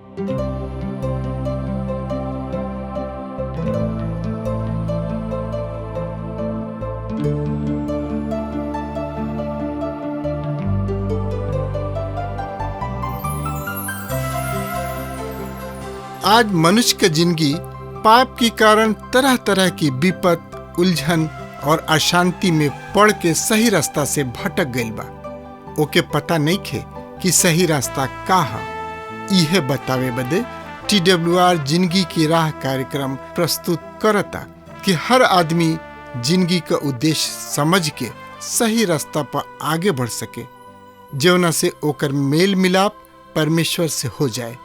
आज मनुष्य की जिंदगी पाप के कारण तरह तरह की विपत, उलझन और अशांति में पड़ के सही रास्ता से भटक गइल बा। ओके पता नहीं खे कि सही रास्ता का है। इहे बतावे बदे TWR जिंदगी की राह कार्यक्रम प्रस्तुत करता कि हर आदमी जिंदगी का उद्देश्य समझ के सही रास्ता पर आगे बढ़ सके, जौना से ओकर मेल मिलाप परमेश्वर से हो जाए।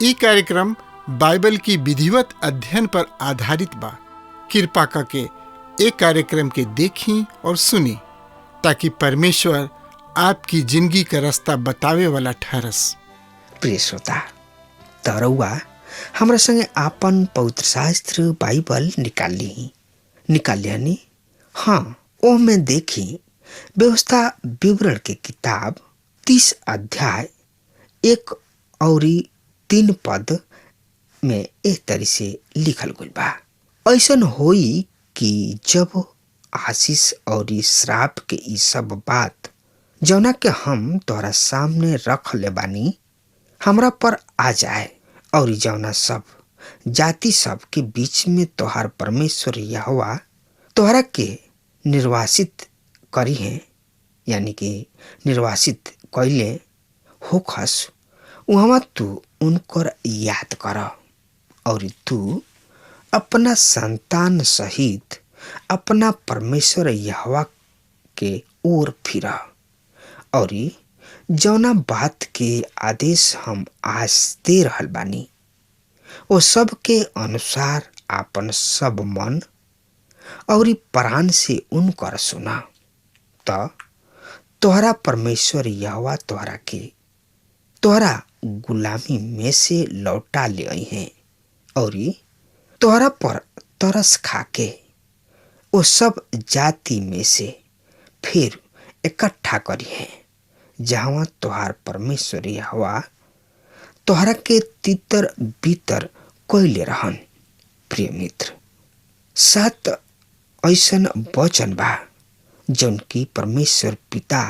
ई कार्यक्रम बाइबल की विधिवत अध्ययन पर आधारित बा। कृपा करके एक कार्यक्रम के देखी और सुनी ताकि परमेश्वर आपकी जिंदगी का रास्ता बतावे वाला ठहरस। प्रिय श्रोता, तरौआ हमरा संगे आपन पवित्र शास्त्र बाइबल निकालियानी। हाँ, ओह में देखी व्यवस्था विवरण के किताब 30 अध्याय 1 और 3 पद में एक तरी से लिखल गइल बा। ऐसन होई कि जब आशीष और श्राप के ई सब बात जौना के हम तोहरा सामने रख ले बानी हमरा पर आ जाए, और जौना सब जाति सब के बीच में तोहार परमेश्वर यहोवा तोहरा के निर्वासित करी है, यानी कि निर्वासित कैले होखस, उहवा तू उनकर याद कर और तू अपना संतान सहित अपना परमेश्वर यहोवा के ओर फिरा, और जौना बात के आदेश हम आज दे रहल बानी वो सब के अनुसार आपन सब मन और प्राण से उनकर सुना, त तोहरा परमेश्वर यहोवा तोहरा के तोहरा गुलामी में से लौटा ले आई हैं, और तोहरा पर तरस खाके वो सब जाति में से फिर इकट्ठा करी है जहाँ तोहार परमेश्वर यहोवा तोहरा के तितर बीतर कोयले रहन। प्रिय मित्र, 7 ऐसन वचन बा जौन की परमेश्वर पिता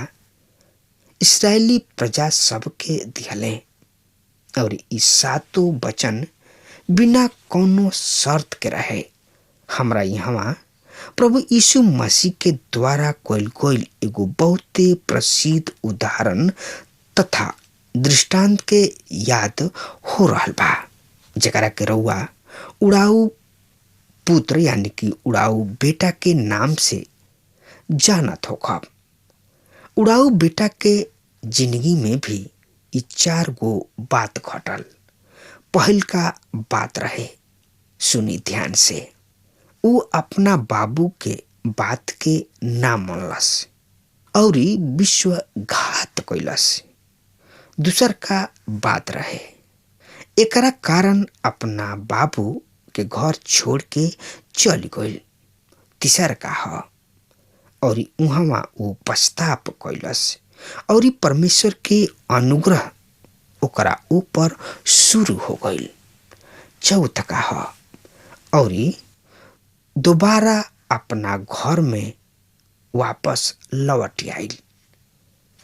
इस्राएली प्रजा सब के दिहले, और ई 7 वचन बिना कोनो शर्त के रहे। हमरा यहाँ प्रभु यीशु मसीह के द्वारा कोइल कोइल एगो बहुते प्रसिद्ध उदाहरण तथा दृष्टांत के याद हो रहल बा, जकरा के रउआ उड़ाऊ पुत्र यानी कि उड़ाऊ बेटा के नाम से जानत होखब। उड़ाऊ बेटा के जिंदगी में भी ई 4 गो बात घटल। पहल का बात रहे, सुनी ध्यान से, वो अपना बाबू के बात के ना मनलस और विश्वासघात कैलस। दूसर का बात रहे, एकरा कारण अपना बाबू के घर छोड़ के चल गइल। तीसर का ह, और उहवा वो पछताप कैलस और परमेश्वर के अनुग्रह ओकरा ऊपर शुरू हो गइल। चौथ का ह, और दोबारा अपना घर में वापस लौट आइल।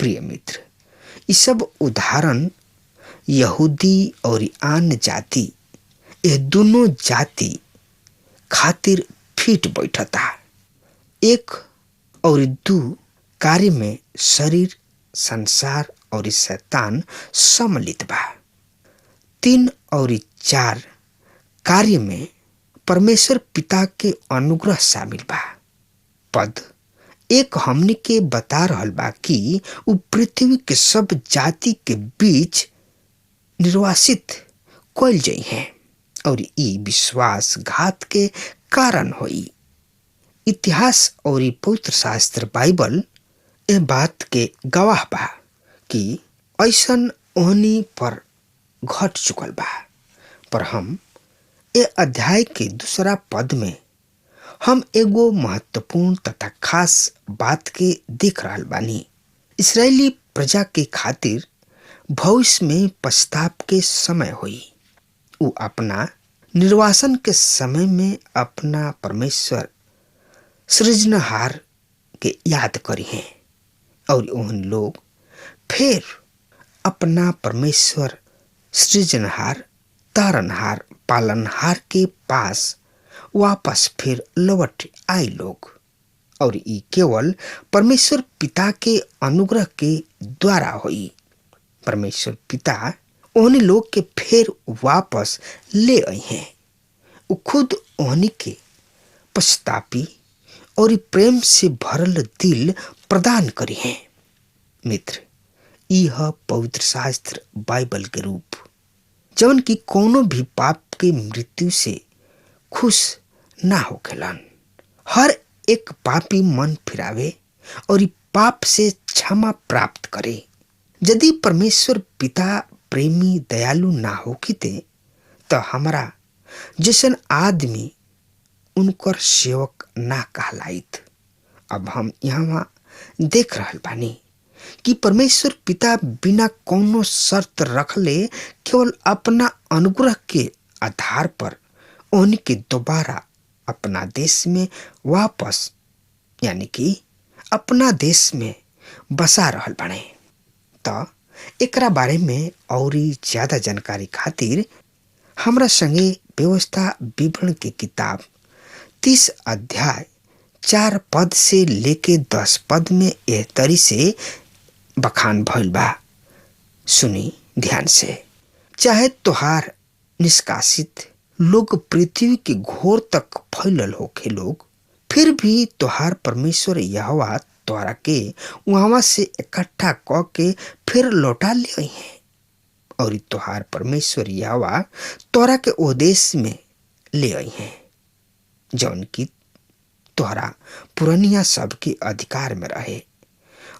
प्रिय मित्र, ये सब उदाहरण यहूदी और आन जाति ये दोनों जाति खातिर फिट बैठता। 1 और 2 कार्य में शरीर, संसार और शैतान सम्मिलित बा। 3 और 4 कार्य में परमेश्वर पिता के अनुग्रह शामिल बा। पद 1 हमने के बता रहल बा कि वो पृथ्वी के सब जाति के बीच निर्वासित कइल जाइ हैं, और ई विश्वासघात के कारण होई। इतिहास और पवित्र शास्त्र बाइबल ए बात के गवाह बा कि ऐसन ओहनी पर घट चुकल बा। पर हम ए अध्याय के दूसरा पद में हम एगो महत्वपूर्ण तथा खास बात के देख रहल बानी। इस्राएली प्रजा के खातिर भविष्य में पश्चाताप के समय हुई। उ अपना निर्वासन के समय में अपना परमेश्वर सृजनहार के याद करी हैं और उन लोग फिर अपना परमेश्वर सृजनहार, तारनहार, पालनहार के पास वापस फिर लौट आई लोग। और ये केवल परमेश्वर पिता के अनुग्रह के द्वारा हुई। परमेश्वर पिता उन लोग के फिर वापस ले आई हैं। वो खुद उन्हीं के पश्चातापी और प्रेम से भरल दिल प्रदान करी हैं। मित्र, यह पवित्र शास्त्र बाइबल के रूप जवन की कोनो भी पाप के मृत्यु से खुश ना होखेलन। हर एक पापी मन फिरावे और पाप से क्षमा प्राप्त करे। यदि परमेश्वर पिता प्रेमी दयालु ना होखिते तो हमारा जैसन आदमी उनकर सेवक ना कहलाइत। अब हम यहाँ देख रहल बानी कि परमेश्वर पिता बिना कोनो शर्त रखले केवल अपना अनुग्रह के आधार पर उनके दोबारा अपना देश में वापस यानी कि अपना देश में बसा रहल बाने। तो एकरा बारे में और ज्यादा जानकारी खातिर हमरा संगे व्यवस्था विवरण की किताब 30 अध्याय 4 पद से लेके 10 पद में एह तरी से बखान भइल बा। सुनी ध्यान से। चाहे तोहार निष्कासित लोग पृथ्वी के घोर तक फैलल होखे लोग, फिर भी तोहार परमेश्वर यहोवा तोहरा के वहां से इकट्ठा क के फिर लौटा ले आई हैं। और तोहार परमेश्वर यहोवा तोहरा के ओ देश में ले आई हैं जौन की तोहरा पुरनिया सब के अधिकार में रहे,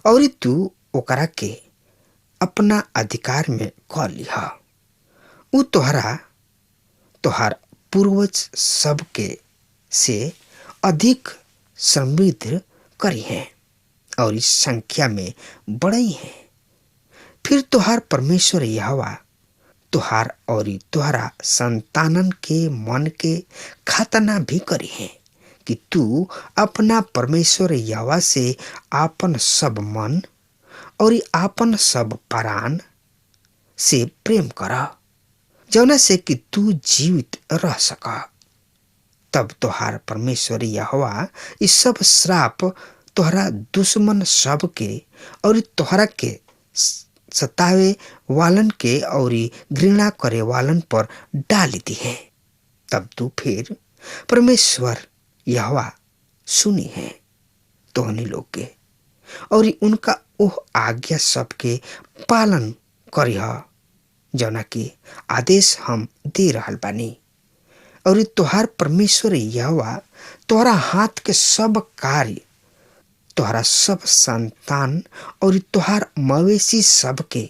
और तू ओकरा के अपना अधिकार में क लिहा। उ तोहार पूर्वज सब के से अधिक समृद्ध करी हैं और इस संख्या में बढ़ई हैं। फिर तोहार परमेश्वर यहोवा तोहार और तोहरा संतानन के मन के खतना भी करी हैं कि तू अपना परमेश्वर यहोवा से आपन सब मन और आपन सब प्राण से प्रेम करा, जौना से कि तू जीवित रह सका। तब तोहार परमेश्वर यहोवा इस सब श्राप तोहरा दुश्मन सब के और तोहरा के सतावे वालन के और घृणा करे वालन पर डाल दी है। तब तू फिर परमेश्वर यहोवा सुनी है तोहनी लोग के और उनका ओह आज्ञा सबके पालन करिह जौना की आदेश हम दे रहल बानी। और तोहार परमेश्वर यहोवा तोहरा हाथ के सब कार्य, तोहरा सब संतान और तोहार मवेशी सब के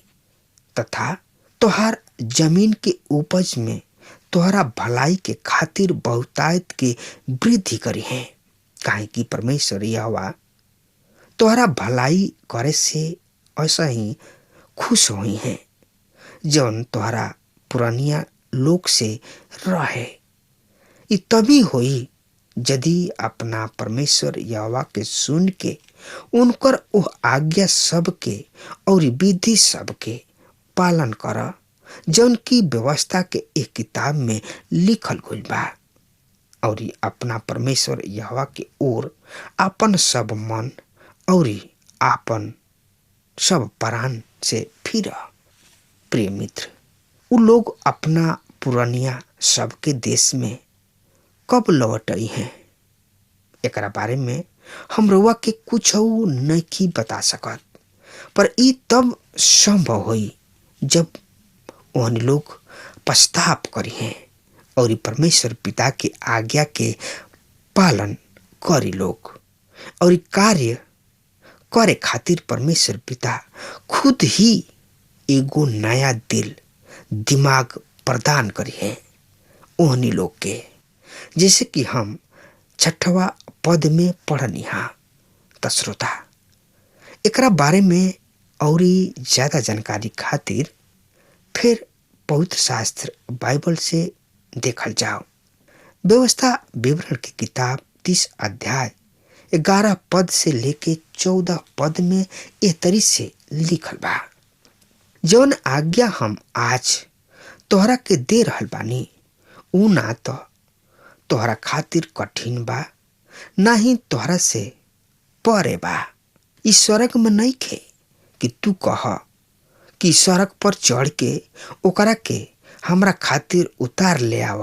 तथा तोहार जमीन के उपज में तोहरा भलाई के खातिर बहुतायत के वृद्धि करी है। काहे कि परमेश्वर यहोवा तोहरा भलाई करे से ऐसा ही खुश हुई है जौन तोहरा पुरानिया लोग से रहे। ई तभी होई यदि अपना परमेश्वर यहोवा के सुन के उनकर ओह आज्ञा सब के और विधि सब के पालन कर जौन की व्यवस्था के एक किताब में लिखल गइल बा, और अपना परमेश्वर यहोवा के ओर आपन सब मन और आपन सब प्राण से फिर। प्रिय मित्र, उ लोग अपना पुरानिया सबके देश में कब लौट आई हैं एकरा बारे में हम रउआ के कुछ नहीं बता सकत, पर ई तब संभव होई जब उन लोग पश्चाताप करी हैं और परमेश्वर पिता के आज्ञा के पालन करी लोग और कार्य करे खातिर परमेश्वर पिता खुद ही एगो नया दिल दिमाग प्रदान करी है ओहनी लोग के। जैसे कि हम 6वां पद में पढ़नी हा। त श्रोता, एकरा बारे में और ज्यादा जानकारी खातिर फिर पवित्र शास्त्र बाइबल से देखल जाओ। व्यवस्था विवरण की किताब 30 अध्याय 11 पद से लेके 14 पद में एह तरी से लिखल बा, जौन आज्ञा हम आज तोहरा के दे रहल बानी ऊ ना तो तोहरा खातिर कठिन बा, ना ही तोहरा से परे बा। इस स्वर्ग में नहीं खे कि तू कह कि सड़क पर चढ़ के ओकरा के हमरा खातिर उतार ले आव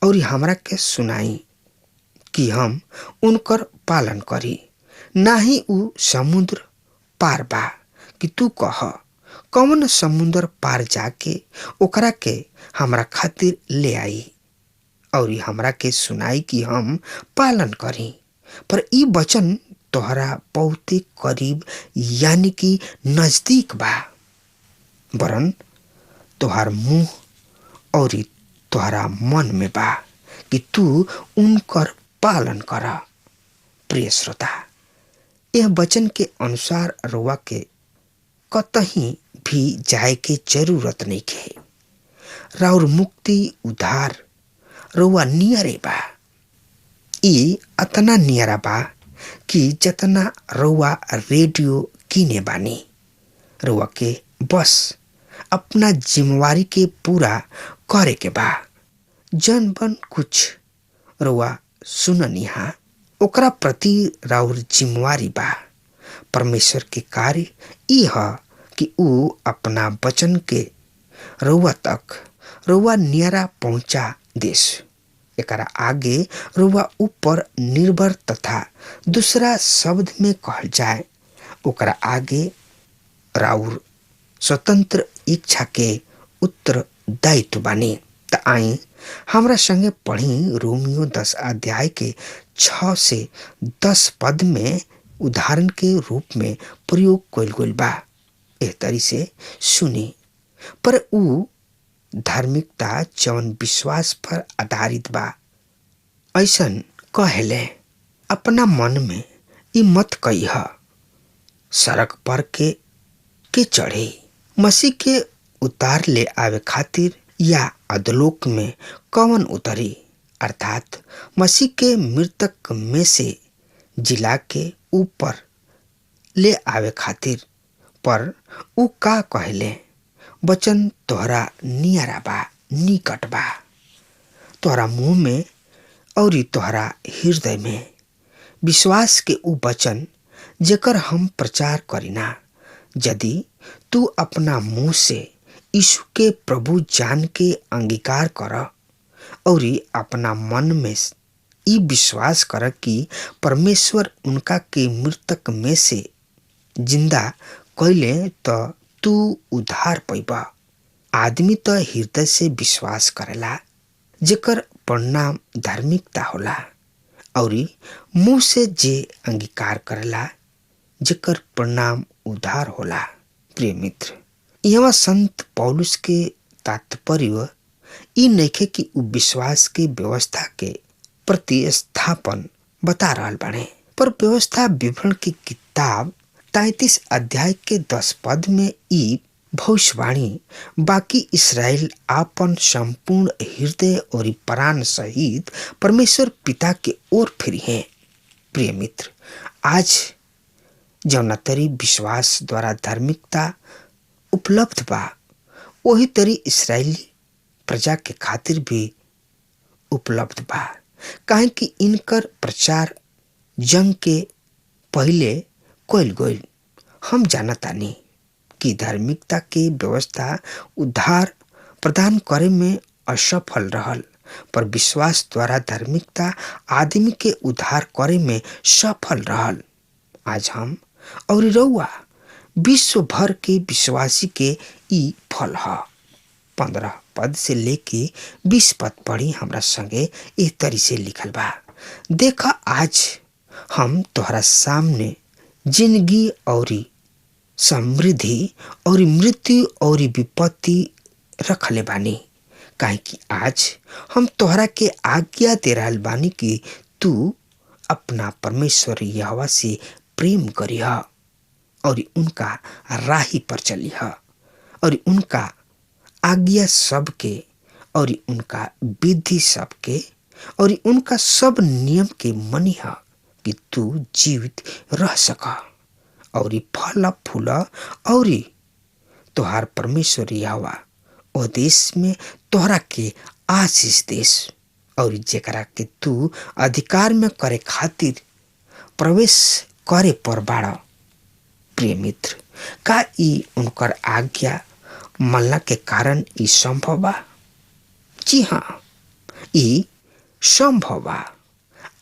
और हमरा के सुनाई कि हम उनकर पालन करी। ना ही ऊ समुद्र पार बा कि तू कह कौन समुद्र पार जाके ओकरा के हमरा खातिर ले आई और हमरा के सुनाई कि हम पालन करी। पर ई वचन तोहरा बहुते करीब यानी कि नजदीक बा, वरन तोहार मुंह और तोहरा मन में बा कि तू उनकर पालन कर। प्रिय श्रोता, यह वचन के अनुसार रउआ के कतहीं भी जाए के जरूरत नहीं है। राउर मुक्ति उद्धार रउआ नियरे बा। ई अतना नियरा बा कि जतना रउआ रेडियो किने बानी, रउआ के बस अपना जिम्मेवारी के पूरा करे के बा। जन बन कुछ रउआ सुननिहा ओकरा प्रति राउर जिम्मेवारी बा। परमेश्वर के कार्य ई ह कि ऊ अपना वचन के रउआ तक रउआ नियरा पहुंचा देस। एकरा आगे रउआ ऊपर निर्भर तथा दूसरा शब्द में कहल जाए ओकरा आगे राउर स्वतंत्र इच्छा के उत्तरदायित्व बानी। त आई हमरा संगे पढ़ी रोमियो 10 अध्याय के 6 से 10 पद में उदाहरण के रूप में प्रयोग कइल गइल बा। एह तरी से सुनी, पर ऊ धार्मिकता जौन विश्वास पर आधारित बा ऐसन कहेले अपना मन में ई मत कहिह सड़क पर के चढ़े मसीह के उतार ले आवे खातिर या अधलोक में कौन उतरी, अर्थात मसीह के मृतक में से जिला के ऊपर ले आवे खातिर। पर ऊ का कहले, वचन तोहरा नियरा बा, निकट बा, तोहरा मुंह में और तोहरा हृदय में। विश्वास के ऊ वचन जेकर हम प्रचार करिना। यदि तू अपना मुंह से यीशु के प्रभु जान के अंगीकार कर और अपना मन में ई विश्वास कर कि परमेश्वर उनका के मृतक में से जिंदा कैले तो तू उद्धार पैबा। आदमी तो हृदय से विश्वास करेला जेकर परिणाम धार्मिकता होला, और मुंह से जे अंगीकार करेला जेकर परिणाम उद्धार होला। प्रिय मित्र, यहाँ संत पौलुस के तात्पर्य ई नइखे कि उ विश्वास के व्यवस्था के प्रतिस्थापन बता रहल बाड़े, पर व्यवस्था विवरण की किताब 33 अध्याय के 10 पद में ई भविष्यवाणी बाकी इसराइल आपन संपूर्ण हृदय और प्राण सहित परमेश्वर पिता के ओर फिरी हैं। प्रिय मित्र, आज जौना तरी विश्वास द्वारा धार्मिकता उपलब्ध बा वही तरी इसराइली प्रजा के खातिर भी उपलब्ध बा। काहे कि इनकर प्रचार जंग के पहले कइल गइल। हम जानतानी कि धार्मिकता के व्यवस्था उद्धार प्रदान करे में असफल रहल, पर विश्वास द्वारा धार्मिकता आदमी के उद्धार करे में सफल रहल। आज हम और रउआ विश्व भर के विश्वासी के ई फल ह। 15 पद से लेके 20 पद पढ़ी हमरा संगे एह तरी से लिखल बा। देखा, आज हम तोहरा सामने जिंदगी और समृद्धि और मृत्यु और विपत्ति रखले बानी। काहे कि आज हम तोहरा के आज्ञा दे रहल बानी कि तू अपना परमेश्वर यहोवा से प्रेम करिह और उनका राही पर चली है और उनका आज्ञा सबके और उनका विधि सबके और उनका सब नियम के मनी है कि तू जीवित रह सका और फल फूल और तोहार परमेश्वर यहोवा ओ देश में तोहरा के आशीष देश और जेकरा के तू अधिकार में करे खातिर प्रवेश करे पर बाड़। प्रिय मित्र, का ई उनकर आज्ञा मानला के कारण ई संभव बा? जी हाँ, ई संभव बा।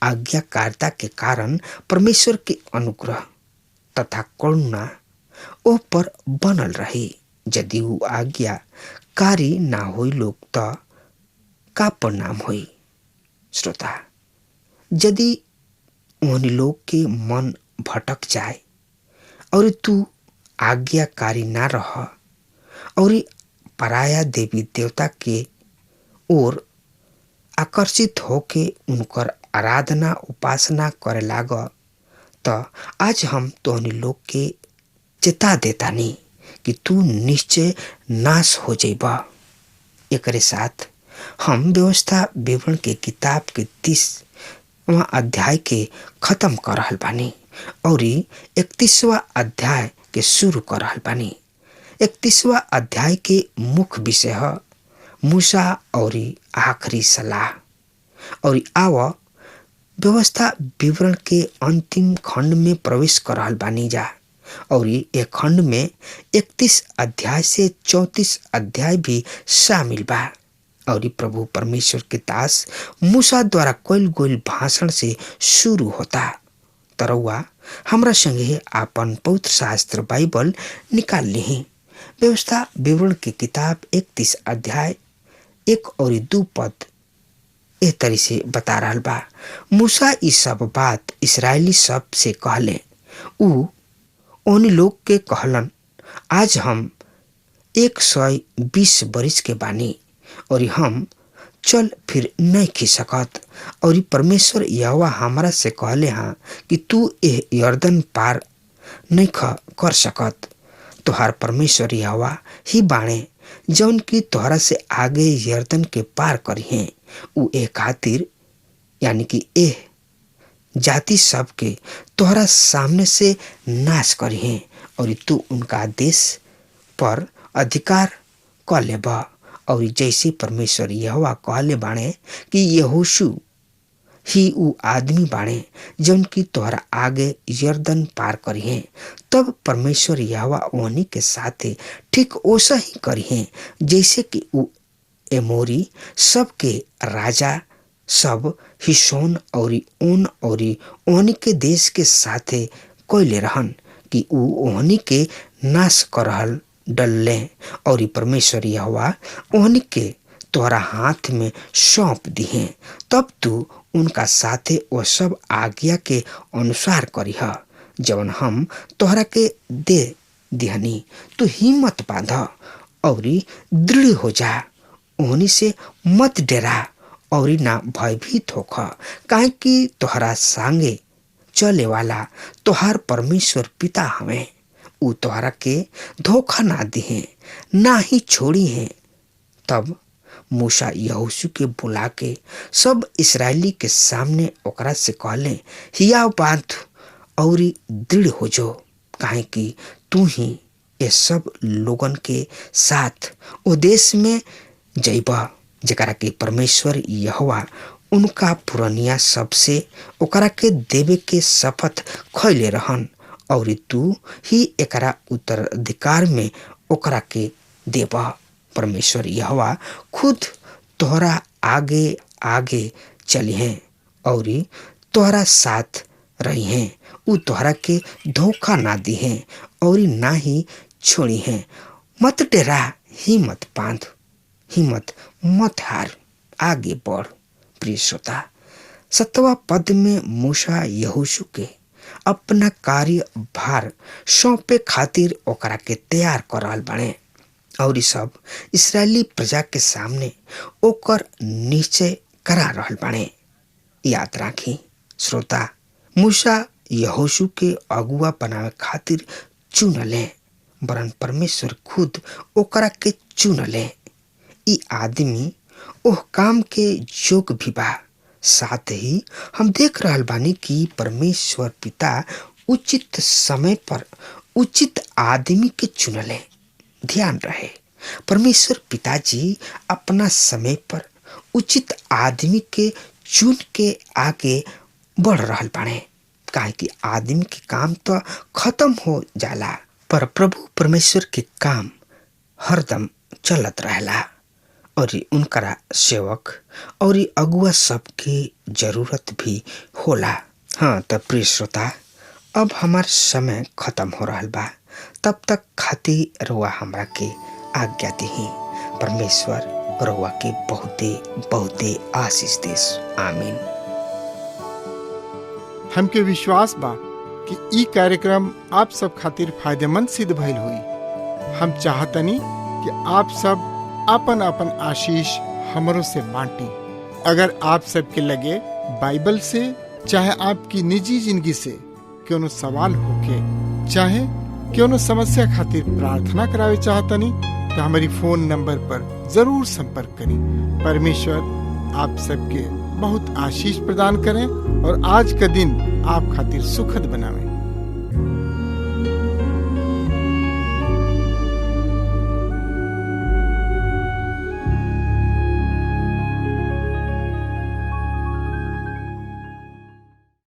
आज्ञाकारिता के कारण परमेश्वर के अनुग्रह तथा करुणा ओ पर बनल रही। यदि वो आज्ञाकारी ना होई लोग तो का परिणाम होई? श्रोता, यदि उन लोग के मन भटक जाए और तू आज्ञाकारी ना रह और पराया देवी देवता के ओर आकर्षित होके उनकर आराधना उपासना करे लाग, तो आज हम तोहनी लोग के चेता देतानी कि तू निश्चय नाश हो जाइबा। एकरे साथ हम व्यवस्था विवरण के किताब के 30वां अध्याय के खत्म कर रहल बानी और 31वां अध्याय के शुरू कर रहल बानी। 31वां अध्याय के मुख्य विषय है मूसा और आखिरी सलाह। और आव व्यवस्था विवरण के अंतिम खंड में प्रवेश कर रहल बानी जा और ये खंड में 31 अध्याय से 34 अध्याय भी शामिल बा। और प्रभु परमेश्वर के दास मूसा द्वारा कइल गइल भाषण से शुरू होता। तरौआ हमरा संगे आपन पवित्र शास्त्र बाइबल निकाल ली। व्यवस्था विवरण की किताब 31 अध्याय 1 और 2 पद एह तरी से बता रहल बा। मूसा ई सब बात इस्राएली सब से कहले। ऊ उन लोग के कहलन, आज हम 120 बरिस के बानी और हम चल फिर नहीं खी सकत। और परमेश्वर यहोवा हमरा से कहले हाँ कि तू एह यर्दन पार नहीं कर सकत। तोहार परमेश्वर यहोवा ही बाणे जौन की तोहरा से आगे यर्दन के पार करी हैं। ऊ ए खातिर यानी कि एह जाति सब के तोहरा सामने से नाश करी हैं और तू उनका देश पर अधिकार कर लेबा। और जैसे परमेश्वर यहोवा कहले बाणे कि यहोशू ही ऊ आदमी बाणे जौन की तोहरा आगे यर्दन पार करी हैं, तब परमेश्वर यहोवा ओहनी के साथे ठीक ओसा ही करी हैं जैसे कि ऊ एमोरी सब के राजा सब हिशोन और ओन और ओहनी के देश के साथे कोयले रहन कि ऊ ओहनी के नाश करहल डलले। और परमेश्वर यहोवा ओहनी के तोहरा हाथ में सौंप दिहे। तब तू उनका साथे वो सब आज्ञा के अनुसार करीह जवन हम तोहरा के दे दिहनी। तू हिम्मत बांध और दृढ़ हो जा। ओहनी से मत डरा और ना भयभीत होख, काहे कि तोहरा संगे चले वाला तोहार परमेश्वर पिता हमें। ऊ तोहरा के धोखा ना दिहे ना ही छोड़ी है। तब मूसा यहोशू के बुला के सब इस्राएली के सामने ओकरा से कहले, हियाव बात और दृढ़ हो जो, काहे कि तू ही ये सब लोगन के साथ ओ देश में जइबा जेकरा के परमेश्वर यहोवा उनका पुरनिया सबसे ओकरा के देवे के शपथ खैले रहन। और तू ही एकरा उत्तराधिकार में ओकरा के देबा। परमेश्वर यहोवा खुद तोहरा आगे आगे चली हैं और तोहरा साथ रही हैं। ऊ तोहरा के धोखा ना दी हैं और ना ही छोड़ी हैं। मत डरा, हिम्मत बांध, हिम्मत मत हार, आगे बढ़। प्रिय श्रोता, 7वां पद में मूसा यहोशू के अपना कार्य भार सौंपे खातिर ओकरा के तैयार कर रहल बाणे और सब इस्राएली प्रजा के सामने ओकर निश्चय करा रहल बाणे। याद राखी श्रोता, मूसा यहोशू के अगुआ बनावे खातिर चुनले, वरन परमेश्वर खुद ओकरा के चुनले। ई आदमी ओह काम के जोग भी बा। साथ ही हम देख रहल बानी कि परमेश्वर पिता उचित समय पर उचित आदमी के चुनले। ध्यान रहे, परमेश्वर पिताजी अपना समय पर उचित आदमी के चुन के आगे बढ़ रहल बाड़े। काहे कि आदमी के काम तो खत्म हो जाला, पर प्रभु परमेश्वर के काम हरदम चलत रहेला और उनकरा सेवक और अगुआ सबके जरूरत भी होला। हाँ तो प्रिय श्रोता, अब हमार समय खत्म हो रहल बा। तब तक खातिर रउआ हमरा के आज्ञा देही। परमेश्वर रउआ के बहुते बहुते आशीष देस। आमीन। हमके विश्वास बा कि ई कार्यक्रम आप सब खातिर फायदेमंद सिद्ध भइल हुई। हम चाहतनी कि आप सब अपन अपन आशीष हमरों से बांटी। अगर आप सबके लगे बाइबल से चाहे आपकी निजी जिंदगी से कोनो सवाल होके चाहे कोनो समस्या खातिर प्रार्थना करावे चाहतनी तो हमारी फोन नंबर पर जरूर संपर्क करें। परमेश्वर आप सबके बहुत आशीष प्रदान करें और आज का दिन आप खातिर सुखद बनावे।